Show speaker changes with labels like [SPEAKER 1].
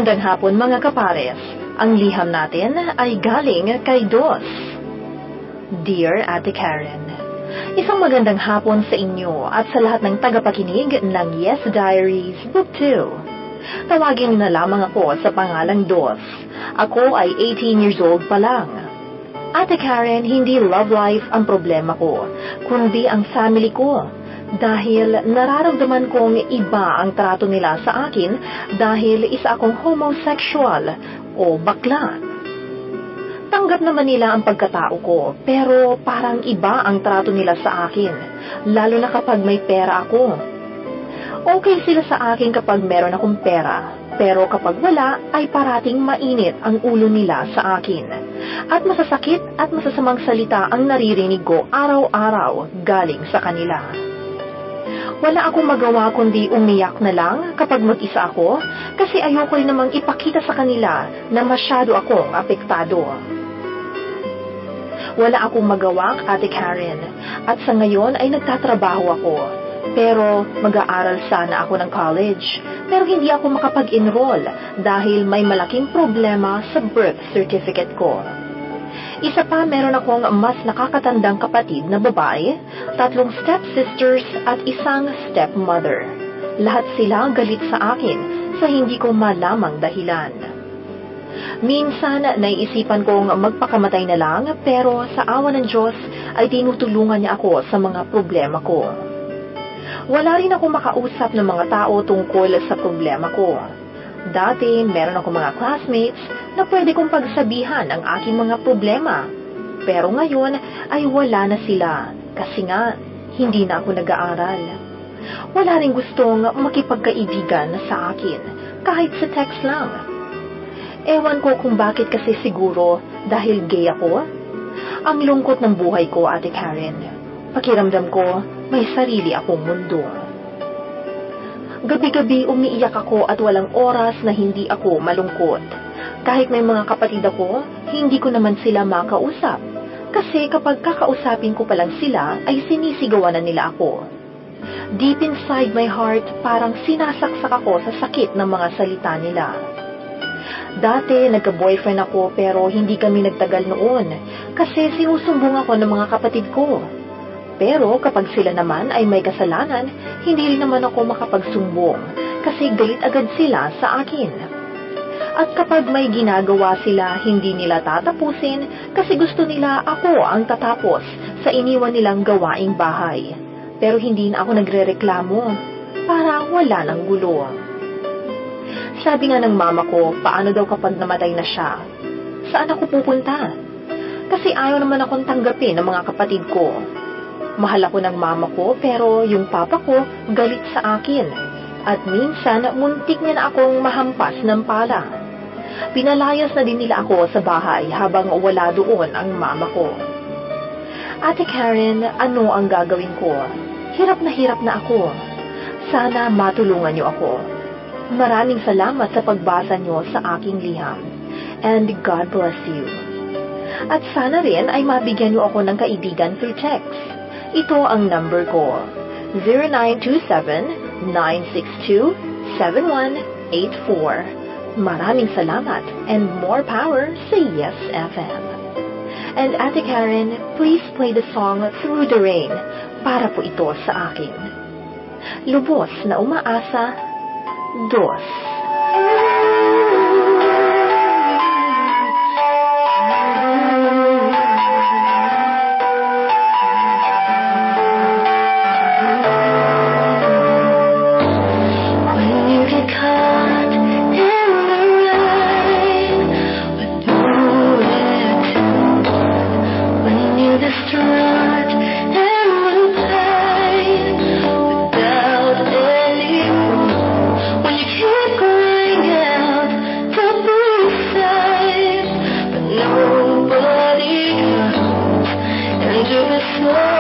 [SPEAKER 1] Magandang hapon mga kapares. Ang liham natin ay galing kay Dos. Dear Ate Karen, isang magandang hapon sa inyo at sa lahat ng tagapakinig ng Yes Diaries Book 2. Tawagin na lamang ako sa pangalang Dos. Ako ay 18 years old pa lang. Ate Karen, hindi love life ang problema ko, kundi ang family ko. Dahil nararamdaman kong iba ang trato nila sa akin dahil isa akong homosexual o bakla. Tanggap naman nila ang pagkatao ko, pero parang iba ang trato nila sa akin, lalo na kapag may pera ako. Okay sila sa akin kapag meron akong pera, pero kapag wala ay parating mainit ang ulo nila sa akin. At masasakit at masasamang salita ang naririnig ko araw-araw galing sa kanila. Wala akong magawa kundi umiyak na lang kapag mag-isa ako kasi ayoko rin namang ipakita sa kanila na masyado akong apektado. Wala akong magawa, Ate Karen, at sa ngayon ay nagtatrabaho ako. Pero mag-aaral sana ako ng college, pero hindi ako makapag-enroll dahil may malaking problema sa birth certificate ko. Isa pa, meron akong mas nakakatandang kapatid na babae, 3 stepsisters at isang stepmother. Lahat sila galit sa akin sa hindi ko malamang dahilan. Minsan, naiisipan kong magpakamatay na lang pero sa awa ng Diyos ay tinutulungan niya ako sa mga problema ko. Wala rin akong makausap ng mga tao tungkol sa problema ko. Dati, meron akong mga classmates na pwede kong pagsabihan ang aking mga problema. Pero ngayon ay wala na sila kasi nga hindi na ako nag-aaral. Wala rin gustong makipagkaibigan sa akin kahit sa text lang. Ewan ko kung bakit kasi siguro dahil gay ako. Ang lungkot ng buhay ko, Ate Karen. Pakiramdam ko may sarili akong mundo. Gabi-gabi umiiyak ako at walang oras na hindi ako malungkot. Kahit may mga kapatid ako, hindi ko naman sila makausap. Kasi kapag kakausapin ko pa lang sila, ay sinisigawan na nila ako. Deep inside my heart, parang sinasaksak ako sa sakit ng mga salita nila. Dati, nagka-boyfriend ako pero hindi kami nagtagal noon kasi sinusumbong ako ng mga kapatid ko. Pero kapag sila naman ay may kasalanan, hindi rin naman ako makapagsumbong kasi galit agad sila sa akin. At kapag may ginagawa sila, hindi nila tatapusin kasi gusto nila ako ang tatapos sa iniwan nilang gawaing bahay. Pero hindi na ako nagrereklamo para wala ng gulo. Sabi nga ng mama ko, paano daw kapag namatay na siya? Saan ako pupunta? Kasi ayaw naman akong tanggapin ng mga kapatid ko. Mahal ako ng mama ko pero yung papa ko galit sa akin at minsan muntik niya na akong mahampas ng pala. Pinalayas na din nila ako sa bahay habang wala doon ang mama ko. Ate Karen, ano ang gagawin ko? Hirap na ako. Sana matulungan niyo ako. Maraming salamat sa pagbasa niyo sa aking liham. And God bless you. At sana rin ay mabigyan niyo ako ng kaibigan through text. Ito ang number ko, 0927-962-7184. Maraming salamat and more power sa Yes FM. And Ate Karen, please play the song Through the Rain para po ito sa akin. Lubos na umaasa, Dos.
[SPEAKER 2] Nobody comes into this world.